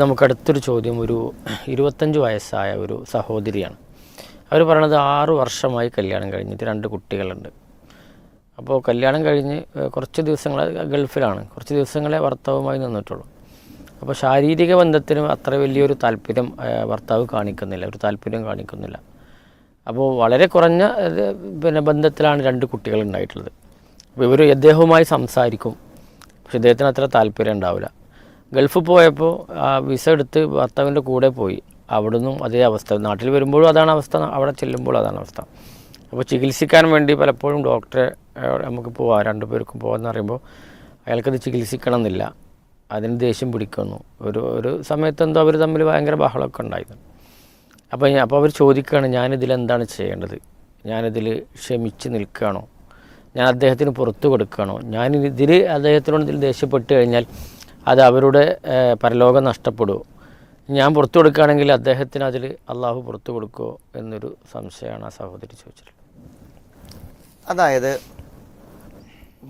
നമുക്കടുത്തൊരു ചോദ്യം ഒരു 25 വയസ്സായ ഒരു സഹോദരിയാണ്. അവർ പറയണത് 6 വർഷമായി കല്യാണം കഴിഞ്ഞിട്ട് 2 കുട്ടികളുണ്ട്. അപ്പോൾ കല്യാണം കഴിഞ്ഞ് കുറച്ച് ദിവസങ്ങൾ ഗൾഫിലാണ്, കുറച്ച് ദിവസങ്ങളെ ഭർത്താവുമായി നിന്നിട്ടുള്ളൂ. അപ്പോൾ ശാരീരിക ബന്ധത്തിന് അത്ര വലിയൊരു താല്പര്യം ഭർത്താവ് കാണിക്കുന്നില്ല, ഒരു താല്പര്യം കാണിക്കുന്നില്ല. അപ്പോൾ വളരെ കുറഞ്ഞ ബന്ധത്തിലാണ് 2 കുട്ടികൾ ഉണ്ടായിട്ടുള്ളത്. അപ്പോൾ ഇവർ ഇദ്ദേഹവുമായി സംസാരിക്കും, പക്ഷെ ഇദ്ദേഹത്തിന് അത്ര താല്പര്യം ഉണ്ടാവില്ല. ഗൾഫ് പോയപ്പോൾ വിസ എടുത്ത് ഭർത്താവിൻ്റെ കൂടെ പോയി. അവിടുന്നും അതേ അവസ്ഥ, നാട്ടിൽ വരുമ്പോഴും അതാണ് അവസ്ഥ, അവിടെ ചെല്ലുമ്പോഴും അതാണ് അവസ്ഥ. അപ്പോൾ ചികിത്സിക്കാൻ വേണ്ടി പലപ്പോഴും ഡോക്ടറെ നമുക്ക് പോവാം, 2 പേർക്കും പോകാമെന്ന് പറയുമ്പോൾ അയാൾക്കത് ചികിത്സിക്കണം എന്നില്ല, അതിന് ദേഷ്യം പിടിക്കുന്നു. ഒരു സമയത്ത് എന്തോ അവർ തമ്മിൽ ഭയങ്കര ബഹളമൊക്കെ ഉണ്ടായിരുന്നു. അപ്പോൾ അവർ ചോദിക്കുകയാണ്, ഞാനിതിലെന്താണ് ചെയ്യേണ്ടത്? ഞാനിതിൽ ക്ഷമിച്ച് നിൽക്കുകയാണോ? ഞാൻ അദ്ദേഹത്തിന് പുറത്തു കൊടുക്കുകയാണോ? ഞാനിതിൽ അദ്ദേഹത്തിനോട് ഇതിൽ ദേഷ്യപ്പെട്ട് കഴിഞ്ഞാൽ അത് അവരുടെ പരലോകം നഷ്ടപ്പെടുമോ? ഞാൻ പുറത്തു കൊടുക്കുകയാണെങ്കിൽ അദ്ദേഹത്തിന് അതിൽ അള്ളാഹു പുറത്തു കൊടുക്കുമോ എന്നൊരു സംശയമാണ് ആ സഹോദരി ചോദിച്ചിട്ടുള്ളത്. അതായത്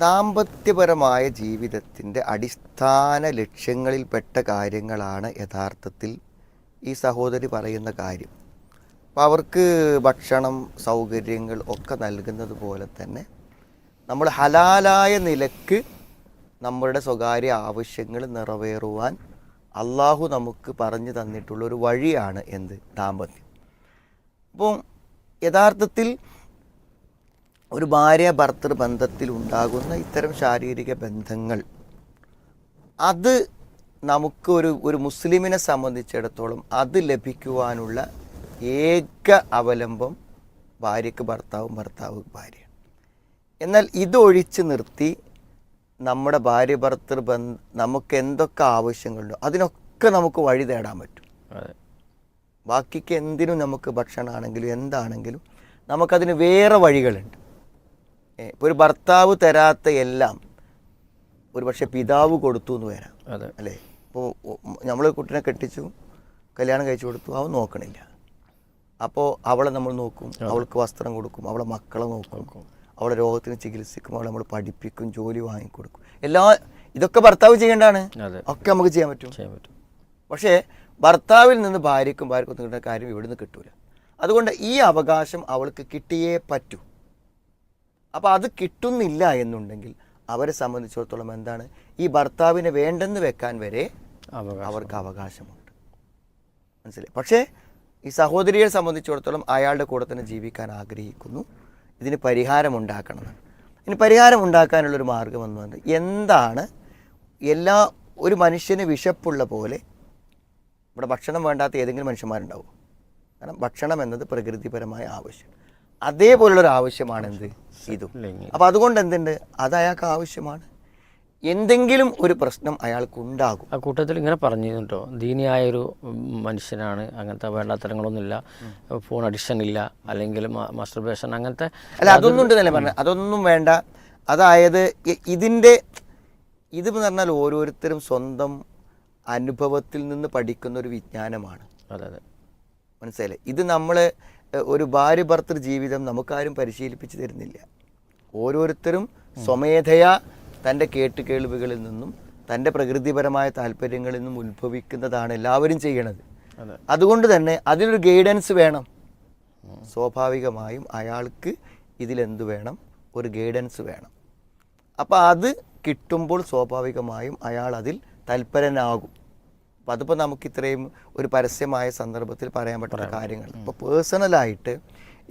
ദാമ്പത്യപരമായ ജീവിതത്തിൻ്റെ അടിസ്ഥാന ലക്ഷ്യങ്ങളിൽപ്പെട്ട കാര്യങ്ങളാണ് യഥാർത്ഥത്തിൽ ഈ സഹോദരി പറയുന്ന കാര്യം. അപ്പോൾ അവർക്ക് ഭക്ഷണം, സൗകര്യങ്ങൾ ഒക്കെ നൽകുന്നത് പോലെ തന്നെ നമ്മൾ ഹലാലായ നിലക്ക് നമ്മളുടെ സ്വകാര്യ ആവശ്യങ്ങൾ നിറവേറുവാൻ അള്ളാഹു നമുക്ക് പറഞ്ഞു തന്നിട്ടുള്ളൊരു വഴിയാണ് എന്ത്? ദാമ്പത്യം. അപ്പോൾ യഥാർത്ഥത്തിൽ ഒരു ഭാര്യ ഭർത്തൃ ബന്ധത്തിൽ ഉണ്ടാകുന്ന ഇത്തരം ശാരീരിക ബന്ധങ്ങൾ, അത് നമുക്ക് ഒരു മുസ്ലിമിനെ സംബന്ധിച്ചിടത്തോളം അത് ലഭിക്കുവാനുള്ള ഏക അവലംബം ഭാര്യയ്ക്ക് ഭർത്താവും, ഭർത്താവ് ഭാര്യ. എന്നാൽ ഇതൊഴിച്ച് നിർത്തി നമ്മുടെ ഭാര്യ ഭർത്തൃ നമുക്ക് എന്തൊക്കെ ആവശ്യങ്ങളുണ്ടോ അതിനൊക്കെ നമുക്ക് വഴി തേടാൻ പറ്റും. ബാക്കിക്ക് എന്തിനും നമുക്ക് ഭക്ഷണമാണെങ്കിലും എന്താണെങ്കിലും നമുക്കതിന് വേറെ വഴികളുണ്ട്. ഇപ്പോൾ ഒരു ഭർത്താവ് തരാത്ത എല്ലാം ഒരു പക്ഷേ പിതാവ് കൊടുത്തു എന്ന് വരാം, അല്ലേ? ഇപ്പോൾ നമ്മൾ കുട്ടീനെ കെട്ടിച്ചു, കല്യാണം കഴിച്ചു കൊടുത്തു, അവൻ നോക്കണില്ല. അപ്പോൾ അവളെ നമ്മൾ നോക്കും, അവൾക്ക് വസ്ത്രം കൊടുക്കും, അവളെ മക്കളെ നോക്കും, അവളെ രോഗത്തിന് ചികിത്സിക്കും, അവളെ നമ്മൾ പഠിപ്പിക്കും, ജോലി വാങ്ങിക്കൊടുക്കും. ഇതൊക്കെ ഭർത്താവ് ചെയ്യേണ്ടതാണ്, ഒക്കെ നമുക്ക് ചെയ്യാൻ പറ്റും. പക്ഷേ ഭർത്താവിൽ നിന്ന് ഭാര്യക്കും കിട്ടുന്ന കാര്യം ഇവിടുന്ന് കിട്ടൂല. അതുകൊണ്ട് ഈ അവകാശം അവൾക്ക് കിട്ടിയേ പറ്റൂ. അപ്പോൾ അത് കിട്ടുന്നില്ല എന്നുണ്ടെങ്കിൽ അവരെ സംബന്ധിച്ചിടത്തോളം എന്താണ്, ഈ ഭർത്താവിനെ വേണ്ടെന്ന് വെക്കാൻ വരെ അവർക്ക് അവകാശമുണ്ട്. മനസ്സിലായി? പക്ഷേ ഈ സഹോദരിയെ സംബന്ധിച്ചിടത്തോളം അയാളുടെ കൂടെ തന്നെ ജീവിക്കാൻ ആഗ്രഹിക്കുന്നു. ഇതിന് പരിഹാരമുണ്ടാക്കണം. ഇനി പരിഹാരമുണ്ടാക്കാനുള്ളൊരു മാർഗം എന്ന് പറഞ്ഞാൽ എന്താണ്? ഒരു മനുഷ്യന് വിശപ്പുള്ള പോലെ ഇവിടെ ഭക്ഷണം വേണ്ടാത്ത ഏതെങ്കിലും മനുഷ്യന്മാരുണ്ടാവും. കാരണം ഭക്ഷണം എന്നത് പ്രകൃതിപരമായ ആവശ്യം, അതേപോലുള്ളൊരു ആവശ്യമാണ് എന്ത്? ഇതും. അപ്പോൾ അതുകൊണ്ട് എന്തുണ്ട്, അത് അയാൾക്ക് ആവശ്യമാണ്. എന്തെങ്കിലും ഒരു പ്രശ്നം അയാൾക്കുണ്ടാകും. ആ കൂട്ടത്തിൽ ഇങ്ങനെ പറഞ്ഞിട്ടുണ്ടോ, ദീനിയായൊരു മനുഷ്യനാണ്, അങ്ങനത്തെ വേണ്ടാത്തരങ്ങളൊന്നുമില്ല, ഫോൺ അഡിക്ഷൻ ഇല്ല, അല്ലെങ്കിൽ മാസ്റ്റർബേഷൻ അങ്ങനത്തെ അല്ല, അതൊന്നും ഉണ്ടെന്നല്ലേ പറഞ്ഞത്, അതൊന്നും വേണ്ട. അതായത് ഇത് പറഞ്ഞാൽ ഓരോരുത്തരും സ്വന്തം അനുഭവത്തിൽ നിന്ന് പഠിക്കുന്ന ഒരു വിജ്ഞാനമാണ്. അതെ, മനസ്സിലായില്ലേ? ഇത് നമ്മൾ ഒരു ഭാര്യ ഭർത്തൃ ജീവിതം നമുക്കാരും പരിശീലിപ്പിച്ച് തരുന്നില്ല. ഓരോരുത്തരും സ്വമേധയാ തൻ്റെ കേട്ടുകേൾവികളിൽ നിന്നും തൻ്റെ പ്രകൃതിപരമായ താല്പര്യങ്ങളിൽ നിന്നും ഉത്ഭവിക്കുന്നതാണ് എല്ലാവരും ചെയ്യണത്. അതുകൊണ്ട് തന്നെ അതിനൊരു ഗൈഡൻസ് വേണം. സ്വാഭാവികമായും അയാൾക്ക് ഇതിലെന്ത് വേണം? ഒരു ഗൈഡൻസ് വേണം. അപ്പോൾ അത് കിട്ടുമ്പോൾ സ്വാഭാവികമായും അയാൾ അതിൽ തൽപരനാകും. അപ്പോൾ അതിപ്പോൾ നമുക്ക് ഇത്രയും ഒരു പരസ്യമായ സന്ദർഭത്തിൽ പറയാൻ പറ്റുന്ന കാര്യങ്ങൾ. ഇപ്പോൾ പേഴ്സണലായിട്ട്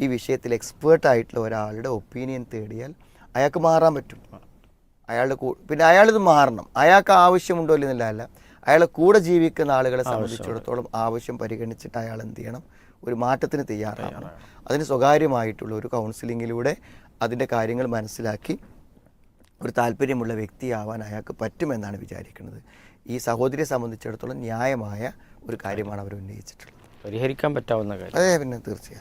ഈ വിഷയത്തിൽ എക്സ്പേർട്ടായിട്ടുള്ള ഒരാളുടെ ഒപ്പീനിയൻ തേടിയാൽ അയാൾക്ക് മാറാൻ പറ്റും. പിന്നെ അയാളിത് മാറണം. അയാൾക്ക് ആവശ്യമുണ്ടോ ഇല്ലെന്നില്ല, അയാളെ കൂടെ ജീവിക്കുന്ന ആളുകളെ സംബന്ധിച്ചിടത്തോളം ആവശ്യം പരിഗണിച്ചിട്ട് അയാൾ എന്ത് ചെയ്യണം? ഒരു മാറ്റത്തിന് തയ്യാറാകണം. അതിന് സ്വകാര്യമായിട്ടുള്ള ഒരു കൗൺസിലിങ്ങിലൂടെ അതിൻ്റെ കാര്യങ്ങൾ മനസ്സിലാക്കി ഒരു താല്പര്യമുള്ള വ്യക്തിയാവാൻ അയാൾക്ക് പറ്റുമെന്നാണ് വിചാരിക്കുന്നത്. ഈ സഹോദരിയെ സംബന്ധിച്ചിടത്തോളം ന്യായമായ ഒരു കാര്യമാണ് അവർ ഉന്നയിച്ചിട്ടുള്ളത്. പരിഹരിക്കാൻ പറ്റാവുന്ന കാര്യം. അതെ, പിന്നെ തീർച്ചയായും.